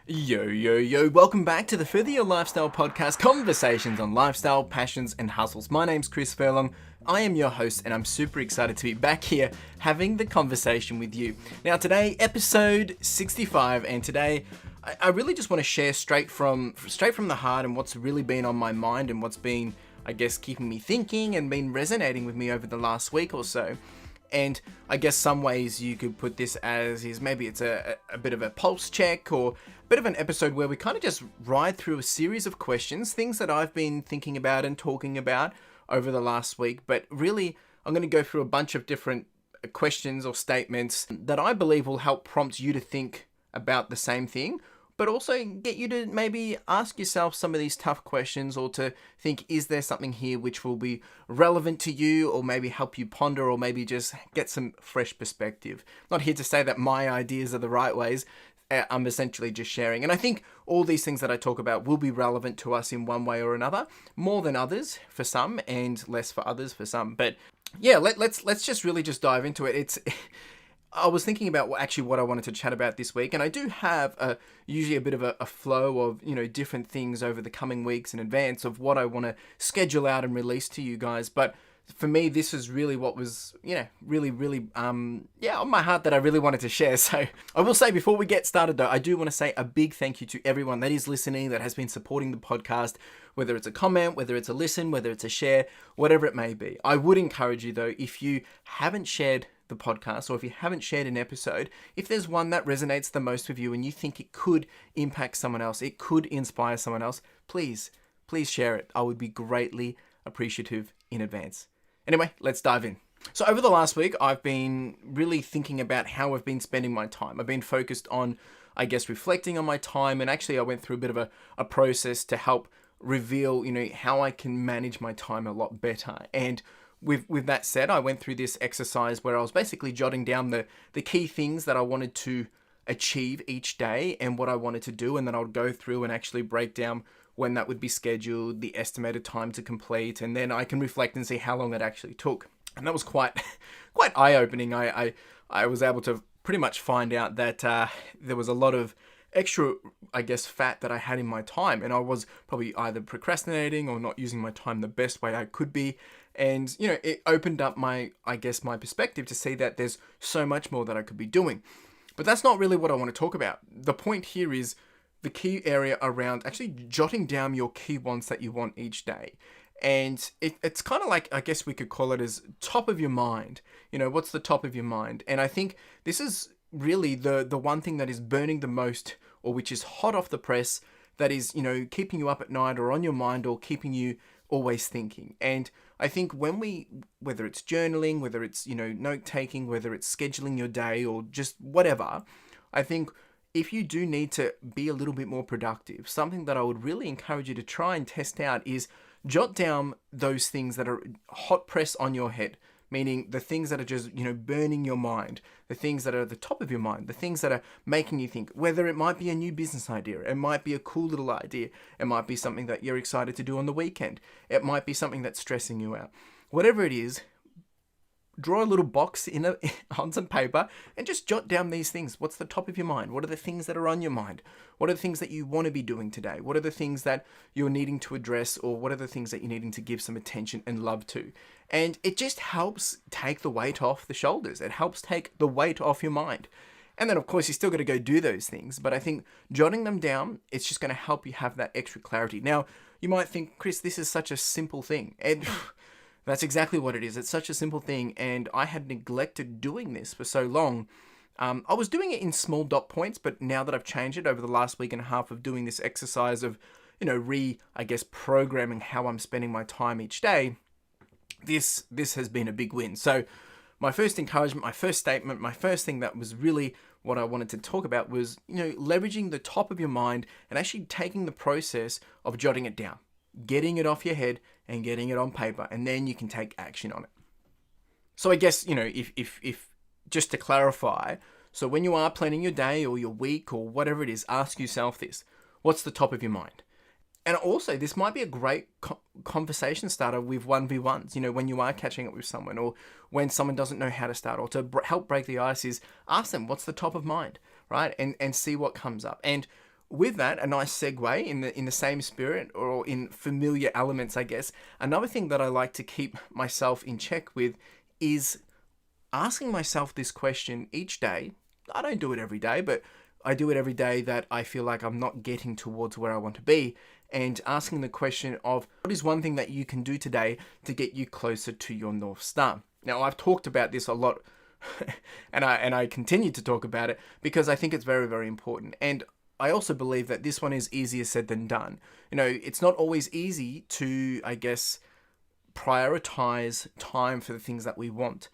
Yo, yo, yo, welcome back to the Further Your Lifestyle podcast, conversations on lifestyle, passions, and hustles. My name's Chris Furlong. I am your host, and I'm super excited to be back here having the conversation with you. Now, today, episode 65, and today, I really just want to share straight from the heart and what's really been on my mind and what's been, I guess, keeping me thinking and been resonating with me over the last week or so. And I guess some ways you could put this as is maybe it's a bit of a pulse check or a bit of an episode where we kind of just ride through a series of questions, things that I've been thinking about and talking about over the last week. But really, I'm going to go through a bunch of different questions or statements that I believe will help prompt you to think about the same thing, but also get you to maybe ask yourself some of these tough questions or to think, is there something here which will be relevant to you or maybe help you ponder or maybe just get some fresh perspective. Not here to say that my ideas are the right ways. I'm essentially just sharing. And I think all these things that I talk about will be relevant to us in one way or another, more than others for some and less for others for some. But yeah, let's just really just dive into it. I was thinking about what I wanted to chat about this week, and I do have usually a bit of a flow of, different things over the coming weeks in advance of what I want to schedule out and release to you guys. But for me, this is really what was, really, on my heart that I really wanted to share. So I will say before we get started though, I do want to say a big thank you to everyone that is listening, that has been supporting the podcast, whether it's a comment, whether it's a listen, whether it's a share, whatever it may be. I would encourage you though, if you haven't shared the podcast, or if you haven't shared an episode, if there's one that resonates the most with you and you think it could impact someone else, it could inspire someone else, please share it. I would be greatly appreciative in advance. Anyway, let's dive in. So over the last week, I've been really thinking about how I've been spending my time. I've been focused on, I guess, reflecting on my time, and actually I went through a bit of a process to help reveal, how I can manage my time a lot better. And with that said, I went through this exercise where I was basically jotting down the key things that I wanted to achieve each day and what I wanted to do, and then I would go through and actually break down when that would be scheduled, the estimated time to complete, and then I can reflect and see how long it actually took. And that was quite eye-opening. I was able to pretty much find out that there was a lot of extra, I guess, fat that I had in my time, and I was probably either procrastinating or not using my time the best way I could be. And, it opened up my perspective to see that there's so much more that I could be doing. But that's not really what I want to talk about. The point here is the key area around actually jotting down your key wants that you want each day. And it's kind of like, I guess we could call it as top of your mind. What's the top of your mind? And I think this is really the one thing that is burning the most, or which is hot off the press, that is, keeping you up at night or on your mind or keeping you always thinking. And I think whether it's journaling, whether it's, note taking, whether it's scheduling your day or just whatever, I think if you do need to be a little bit more productive, something that I would really encourage you to try and test out is jot down those things that are hot press on your head, meaning the things that are just, burning your mind, the things that are at the top of your mind, the things that are making you think, whether it might be a new business idea, it might be a cool little idea, it might be something that you're excited to do on the weekend, it might be something that's stressing you out. Whatever it is, draw a little box on some paper and just jot down these things. What's the top of your mind? What are the things that are on your mind? What are the things that you want to be doing today? What are the things that you're needing to address, or what are the things that you're needing to give some attention and love to? And it just helps take the weight off the shoulders. It helps take the weight off your mind. And then, of course, you still got to go do those things. But I think jotting them down, it's just going to help you have that extra clarity. Now, you might think, Chris, this is such a simple thing. And that's exactly what it is. It's such a simple thing, and I had neglected doing this for so long. I was doing it in small dot points, but now that I've changed it over the last week and a half of doing this exercise of, programming how I'm spending my time each day, this has been a big win. So my first encouragement, my first statement, my first thing that was really what I wanted to talk about was, leveraging the top of your mind and actually taking the process of jotting it down, getting it off your head and getting it on paper, and then you can take action on it. So I guess, if just to clarify, so when you are planning your day or your week or whatever it is, ask yourself this: what's the top of your mind? And also, this might be a great conversation starter with 1v1s, when you are catching up with someone, or when someone doesn't know how to start, or to help break the ice, is ask them what's the top of mind, right? And see what comes up. And with that, a nice segue in the same spirit or in familiar elements, I guess. Another thing that I like to keep myself in check with is asking myself this question each day. I don't do it every day, but I do it every day that I feel like I'm not getting towards where I want to be, and asking the question of what is one thing that you can do today to get you closer to your North Star. Now, I've talked about this a lot and I continue to talk about it because I think it's very, very important. And I also believe that this one is easier said than done. It's not always easy to, I guess, prioritize time for the things that we want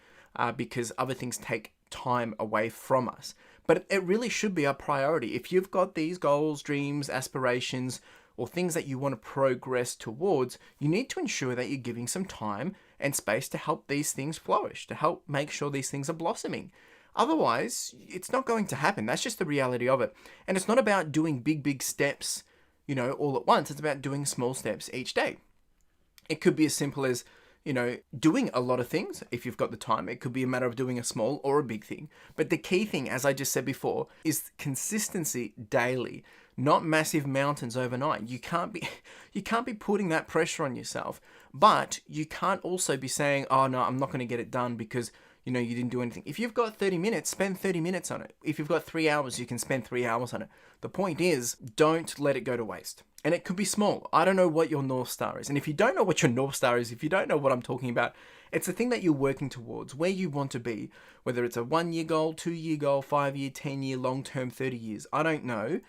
because other things take time away from us. But it really should be our priority. If you've got these goals, dreams, aspirations, or things that you want to progress towards, you need to ensure that you're giving some time and space to help these things flourish, to help make sure these things are blossoming. Otherwise, it's not going to happen. That's just the reality of it. And it's not about doing big steps, all at once. It's about doing small steps each day. It could be as simple as, doing a lot of things if you've got the time. It could be a matter of doing a small or a big thing. But the key thing, as I just said before, is consistency daily, not massive mountains overnight. You can't be putting that pressure on yourself, but you can't also be saying, oh no, I'm not going to get it done because you didn't do anything. If you've got 30 minutes, spend 30 minutes on it. If you've got 3 hours, you can spend 3 hours on it. The point is, don't let it go to waste. And it could be small. I don't know what your North Star is. And if you don't know what your North Star is, if you don't know what I'm talking about, it's the thing that you're working towards, where you want to be, whether it's a 1-year goal, 2-year goal, 5-year, 10-year, long-term, 30 years. I don't know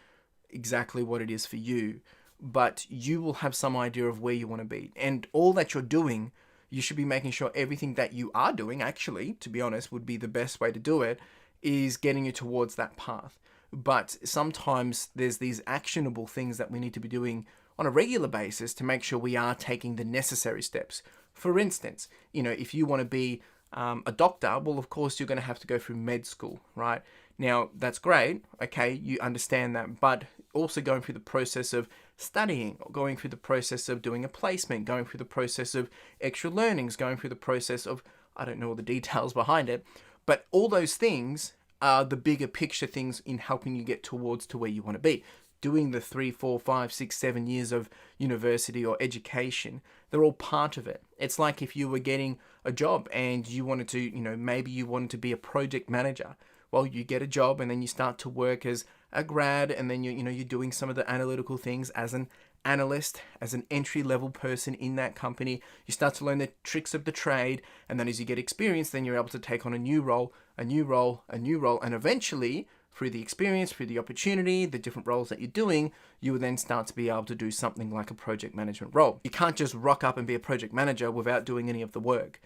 exactly what it is for you, but you will have some idea of where you want to be. And all that you're doing, you should be making sure everything that you are doing, actually, to be honest, would be the best way to do it, is getting you towards that path. But sometimes there's these actionable things that we need to be doing on a regular basis to make sure we are taking the necessary steps. For instance, if you want to be a doctor, well, of course, you're going to have to go through med school, right? Now, that's great. Okay, you understand that. But also going through the process of studying, going through the process of doing a placement, going through the process of extra learnings, going through the process of, I don't know all the details behind it, but all those things are the bigger picture things in helping you get towards to where you want to be. Doing the 3, 4, 5, 6, 7 years of university or education, they're all part of it. It's like if you were getting a job and you wanted to, maybe you wanted to be a project manager. Well, you get a job and then you start to work as a grad, and then you're doing some of the analytical things as an analyst, as an entry-level person in that company. You start to learn the tricks of the trade, and then as you get experience, then you're able to take on a new role, and eventually, through the experience, through the opportunity, the different roles that you're doing, you will then start to be able to do something like a project management role. You can't just rock up and be a project manager without doing any of the work.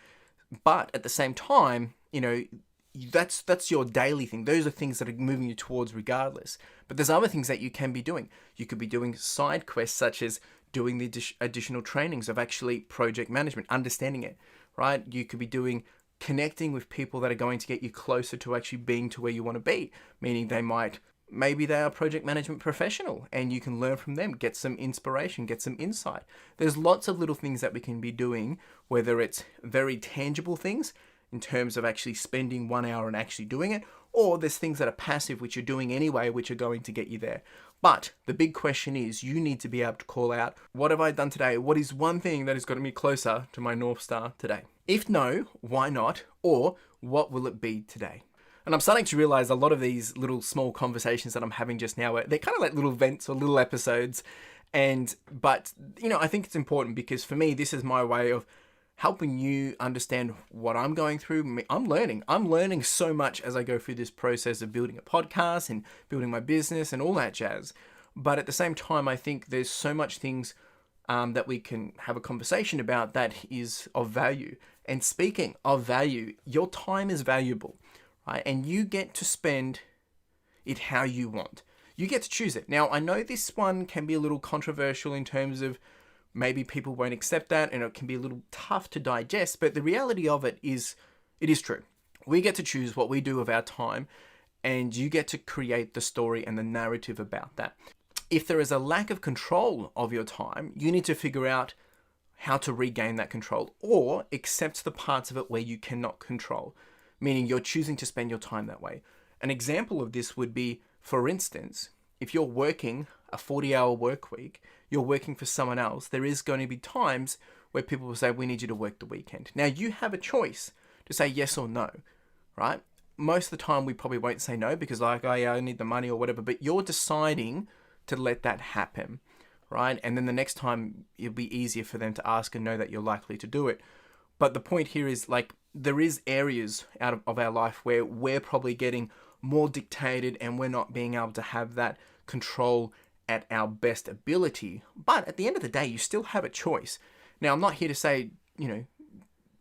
But at the same time, that's your daily thing. Those are things that are moving you towards regardless. But there's other things that you can be doing. You could be doing side quests such as doing the additional trainings of actually project management, understanding it, right? You could be connecting with people that are going to get you closer to actually being to where you want to be, meaning maybe they are a project management professional and you can learn from them, get some inspiration, get some insight. There's lots of little things that we can be doing, whether it's very tangible things in terms of actually spending 1 hour and actually doing it, or there's things that are passive, which you're doing anyway, which are going to get you there. But the big question is, you need to be able to call out, what have I done today? What is one thing that has gotten me closer to my North Star today? If no, why not? Or what will it be today? And I'm starting to realize a lot of these little small conversations that I'm having just now, they're kind of like little vents or little episodes. But I think it's important because for me, this is my way of helping you understand what I'm going through. I'm learning so much as I go through this process of building a podcast and building my business and all that jazz. But at the same time, I think there's so much things that we can have a conversation about that is of value. And speaking of value, your time is valuable, right? And you get to spend it how you want. You get to choose it. Now, I know this one can be a little controversial in terms of maybe people won't accept that and it can be a little tough to digest, but the reality of it is true. We get to choose what we do with our time, and you get to create the story and the narrative about that. If there is a lack of control of your time, you need to figure out how to regain that control or accept the parts of it where you cannot control, meaning you're choosing to spend your time that way. An example of this would be, for instance, if you're working a 40-hour work week, you're working for someone else, there is going to be times where people will say, we need you to work the weekend. Now, you have a choice to say yes or no, right? Most of the time, we probably won't say no because like, oh yeah, I need the money or whatever, but you're deciding to let that happen, right? And then the next time, it'll be easier for them to ask and know that you're likely to do it. But the point here is like, there is areas out of our life where we're probably getting more dictated and we're not being able to have that control at our best ability. But at the end of the day, you still have a choice. Now, I'm not here to say,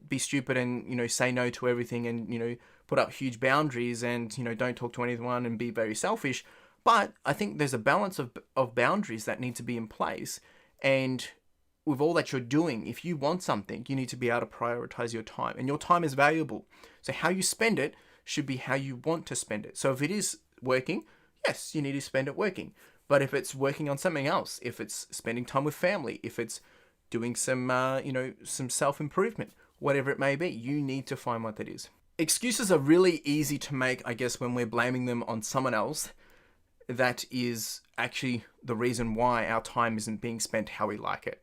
be stupid and, say no to everything and, put up huge boundaries and, don't talk to anyone and be very selfish. But I think there's a balance of boundaries that need to be in place. And with all that you're doing, if you want something, you need to be able to prioritize your time. And your time is valuable. So how you spend it should be how you want to spend it. So if it is working, yes, you need to spend it working. But if it's working on something else, if it's spending time with family, if it's doing some, some self-improvement, whatever it may be, you need to find what that is. Excuses are really easy to make, I guess, when we're blaming them on someone else. That is actually the reason why our time isn't being spent how we like it.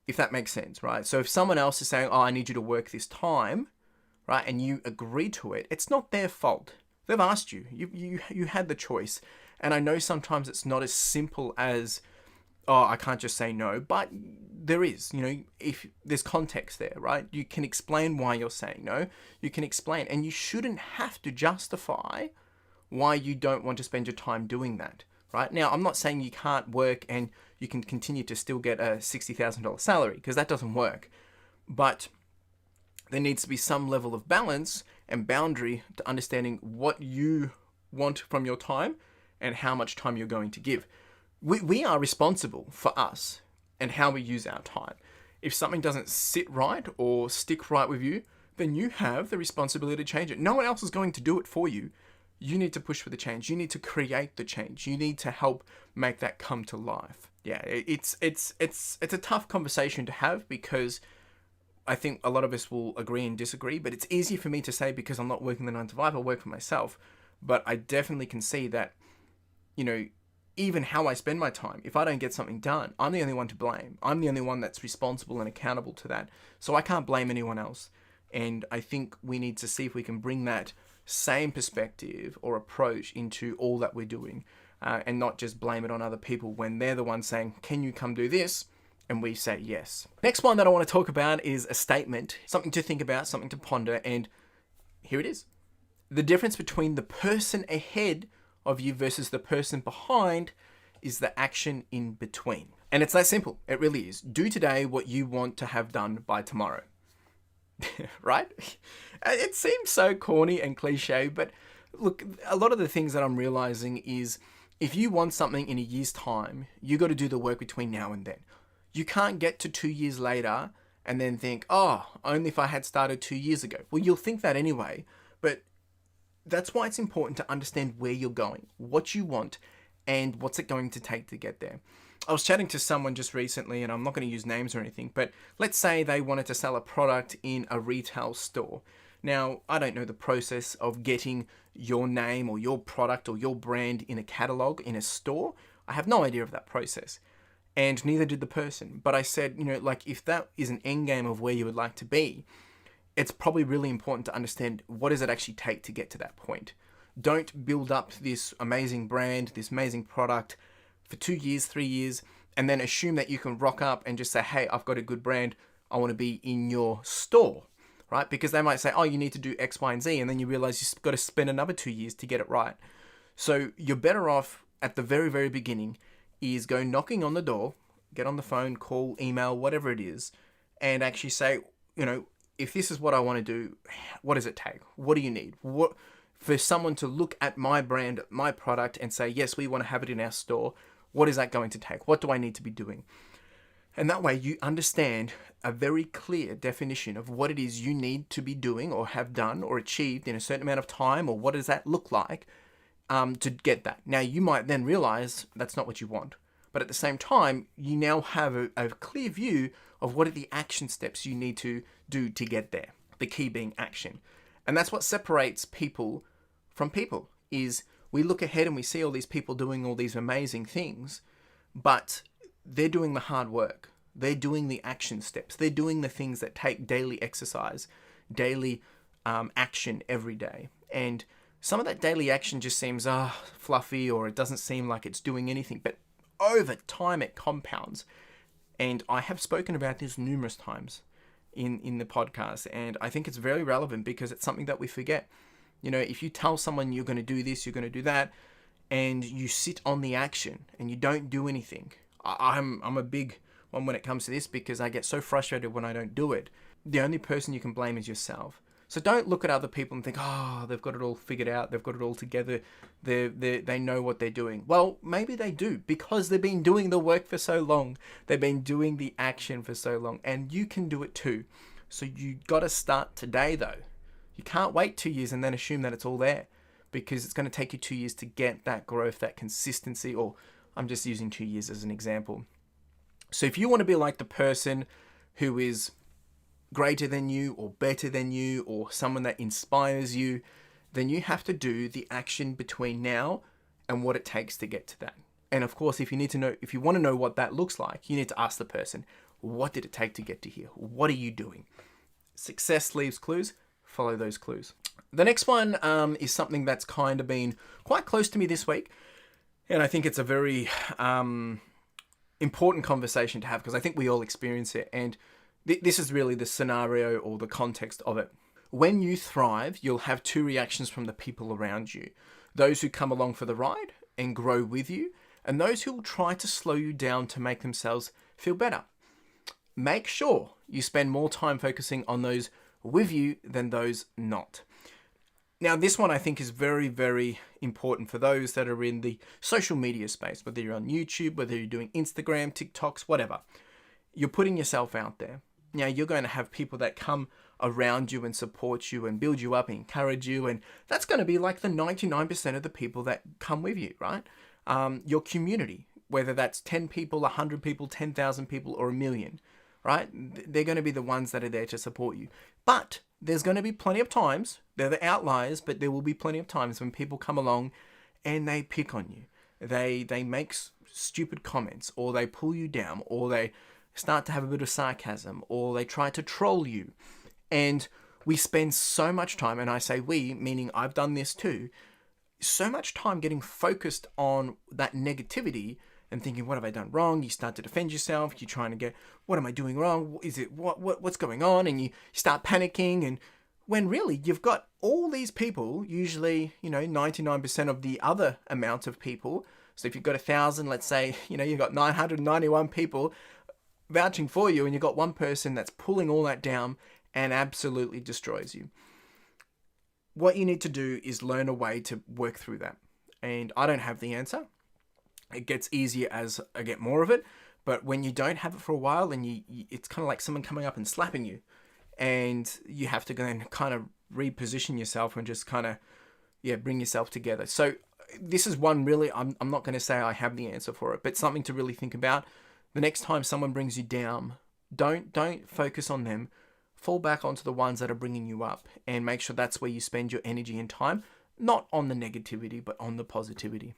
If that makes sense, right? So if someone else is saying, oh, I need you to work this time, right, and you agree to it, it's not their fault. They've asked you. You had the choice. And I know sometimes it's not as simple as, oh, I can't just say no, but there is, if there's context there, right? You can explain why you're saying no. You can explain, and you shouldn't have to justify why you don't want to spend your time doing that, right? Now, I'm not saying you can't work and you can continue to still get a $60,000 salary, because that doesn't work. But there needs to be some level of balance and boundary to understanding what you want from your time and how much time you're going to give. We are responsible for us and how we use our time. If something doesn't sit right or stick right with you, then you have the responsibility to change it. No one else is going to do it for you. You need to push for the change. You need to create the change. You need to help make that come to life. Yeah, it's a tough conversation to have, because I think a lot of us will agree and disagree, but it's easy for me to say because I'm not working the 9 to 5, I work for myself. But I definitely can see that, even how I spend my time, if I don't get something done, I'm the only one to blame. I'm the only one that's responsible and accountable to that. So I can't blame anyone else. And I think we need to see if we can bring that same perspective or approach into all that we're doing, and not just blame it on other people when they're the ones saying, can you come do this? And we say yes. Next one that I want to talk about is a statement, something to think about, something to ponder. And here it is. The difference between the person ahead of you versus the person behind is the action in between. And it's that simple. It really is. Do today what you want to have done by tomorrow. Right? It seems so corny and cliche, but look, a lot of the things that I'm realizing is if you want something in a year's time, you got to do the work between now and then. You can't get to 2 years later and then think, oh, only if I had started 2 years ago. Well, you'll think that anyway, but that's why it's important to understand where you're going, what you want, and what's it going to take to get there. I was chatting to someone just recently, and I'm not going to use names or anything, but let's say they wanted to sell a product in a retail store. Now, I don't know the process of getting your name or your product or your brand in a catalog in a store. I have no idea of that process. And neither did the person. But I said, if that is an end game of where you would like to be, it's probably really important to understand what does it actually take to get to that point. Don't build up this amazing brand, this amazing product for 2 years, 3 years, and then assume that you can rock up and just say, hey, I've got a good brand. I want to be in your store, right? Because they might say, oh, you need to do X, Y, and Z. And then you realize you've got to spend another 2 years to get it right. So you're better off at the very, very beginning is go knocking on the door, get on the phone, call, email, whatever it is, and actually say, if this is what I want to do, what does it take? What do you need? What for someone to look at my brand, my product, and say, yes, we want to have it in our store. What is that going to take? What do I need to be doing? And that way you understand a very clear definition of what it is you need to be doing or have done or achieved in a certain amount of time, or what does that look like to get that. Now, you might then realize that's not what you want. But at the same time, you now have a clear view of what are the action steps you need to do to get there. The key being action. And that's what separates people from people, is we look ahead and we see all these people doing all these amazing things, but they're doing the hard work. They're doing the action steps. They're doing the things that take daily exercise, daily action every day. And some of that daily action just seems fluffy, or it doesn't seem like it's doing anything. But over time, it compounds. And I have spoken about this numerous times in the podcast. And I think it's very relevant because it's something that we forget. You know, if you tell someone you're going to do this, you're going to do that, and you sit on the action and you don't do anything. I'm a big one when it comes to this because I get so frustrated when I don't do it. The only person you can blame is yourself. So don't look at other people and think, they've got it all figured out. They've got it all together. They know what they're doing. Well, maybe they do because they've been doing the work for so long. They've been doing the action for so long, and you can do it too. So you got to start today though. You can't wait 2 years and then assume that it's all there, because it's going to take you 2 years to get that growth, that consistency, or I'm just using 2 years as an example. So if you want to be like the person who is greater than you or better than you or someone that inspires you, then you have to do the action between now and what it takes to get to that. And of course, if you want to know what that looks like, you need to ask the person, what did it take to get to here? What are you doing? Success leaves clues. Follow those clues. The next one is something that's kind of been quite close to me this week. And I think it's a very important conversation to have because I think we all experience it. And this is really the scenario or the context of it. When you thrive, you'll have two reactions from the people around you. Those who come along for the ride and grow with you, and those who will try to slow you down to make themselves feel better. Make sure you spend more time focusing on those with you than those not. Now, this one I think is very, very important for those that are in the social media space, whether you're on YouTube, whether you're doing Instagram, TikToks, whatever. You're putting yourself out there. Now, you're going to have people that come around you and support you and build you up and encourage you. And that's going to be like the 99% of the people that come with you, right? Your community, whether that's 10 people, 100 people, 10,000 people, or 1 million, right? They're going to be the ones that are there to support you. But there's going to be plenty of times, they're the outliers, but there will be plenty of times when people come along and they pick on you. They make stupid comments, or they pull you down, or they start to have a bit of sarcasm, or they try to troll you. And we spend so much time, and I say we, meaning I've done this too, so much time getting focused on that negativity and thinking, what have I done wrong? You start to defend yourself. You're trying to get, what am I doing wrong? Is it what's going on? And you start panicking. And when really you've got all these people, usually, 99% of the other amount of people. So if you've got 1,000, let's say, you've got 991 people vouching for you, and you've got one person that's pulling all that down and absolutely destroys you. What you need to do is learn a way to work through that. And I don't have the answer. It gets easier as I get more of it. But when you don't have it for a while, and it's kind of like someone coming up and slapping you, and you have to then kind of reposition yourself and just kind of, bring yourself together. So this is one really, I'm not going to say I have the answer for it, but something to really think about. The next time someone brings you down, don't focus on them. Fall back onto the ones that are bringing you up, and make sure that's where you spend your energy and time, not on the negativity, but on the positivity.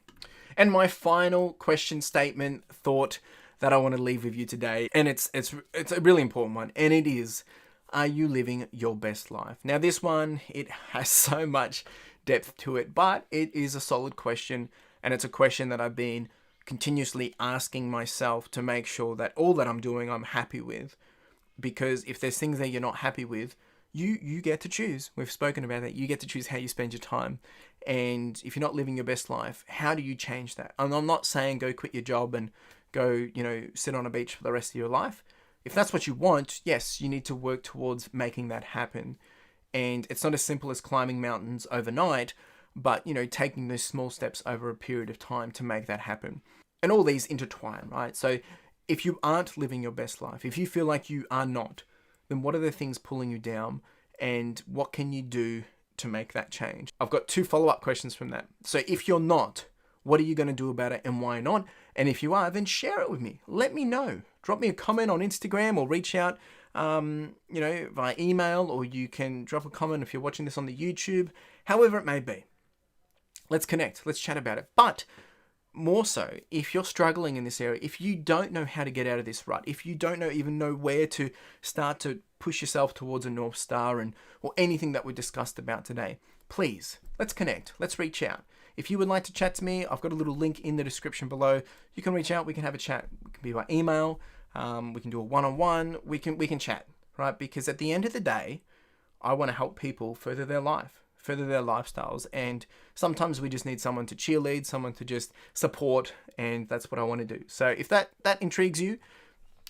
And my final question, statement, thought that I want to leave with you today, and it's a really important one, and it is, are you living your best life? Now this one, it has so much depth to it, but it is a solid question, and it's a question that I've been continuously asking myself to make sure that all that I'm doing, I'm happy with. Because if there's things that you're not happy with, you get to choose. We've spoken about that. You get to choose how you spend your time. And if you're not living your best life, how do you change that? And I'm not saying go quit your job and go, sit on a beach for the rest of your life. If that's what you want, yes, you need to work towards making that happen. And it's not as simple as climbing mountains overnight, but, taking those small steps over a period of time to make that happen. And all these intertwine, right? So if you aren't living your best life, if you feel like you are not, then what are the things pulling you down, and what can you do to make that change? I've got 2 follow-up questions from that. So if you're not, what are you going to do about it, and why not? And if you are, then share it with me. Let me know. Drop me a comment on Instagram, or reach out, via email, or you can drop a comment if you're watching this on the YouTube, however it may be. let's connect, let's chat about it. But more so, if you're struggling in this area, if you don't know how to get out of this rut, if you don't even know where to start to push yourself towards a North Star or anything that we discussed about today, please, let's connect. Let's reach out. If you would like to chat to me, I've got a little link in the description below. You can reach out. We can have a chat. It can be by email. We can do a one-on-one. We can chat, right? Because at the end of the day, I want to help people further their life, further their lifestyles. And sometimes we just need someone to cheerlead, someone to just support. And that's what I want to do. So if that intrigues you,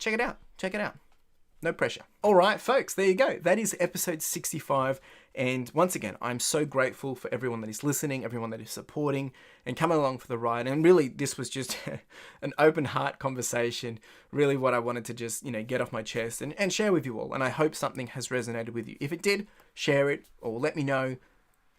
check it out. Check it out. No pressure. All right, folks, there you go. That is episode 65. And once again, I'm so grateful for everyone that is listening, everyone that is supporting and coming along for the ride. And really, this was just an open heart conversation, really what I wanted to just, get off my chest and share with you all. And I hope something has resonated with you. If it did, share it or let me know.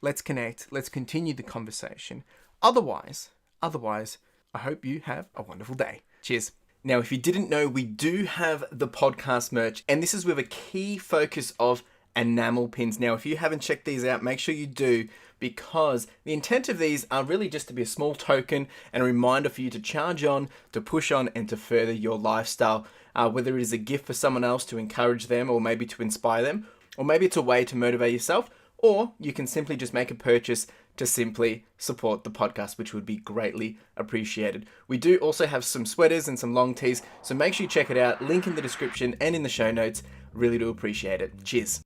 Let's connect. Let's continue the conversation. Otherwise, I hope you have a wonderful day. Cheers. Now, if you didn't know, we do have the podcast merch, and this is with a key focus of enamel pins. Now, if you haven't checked these out, make sure you do, because the intent of these are really just to be a small token and a reminder for you to charge on, to push on, and to further your lifestyle. Whether it is a gift for someone else to encourage them, or maybe to inspire them, or maybe it's a way to motivate yourself, or you can simply just make a purchase to simply support the podcast, which would be greatly appreciated. We do also have some sweaters and some long tees, so make sure you check it out. Link in the description and in the show notes. Really do appreciate it. Cheers.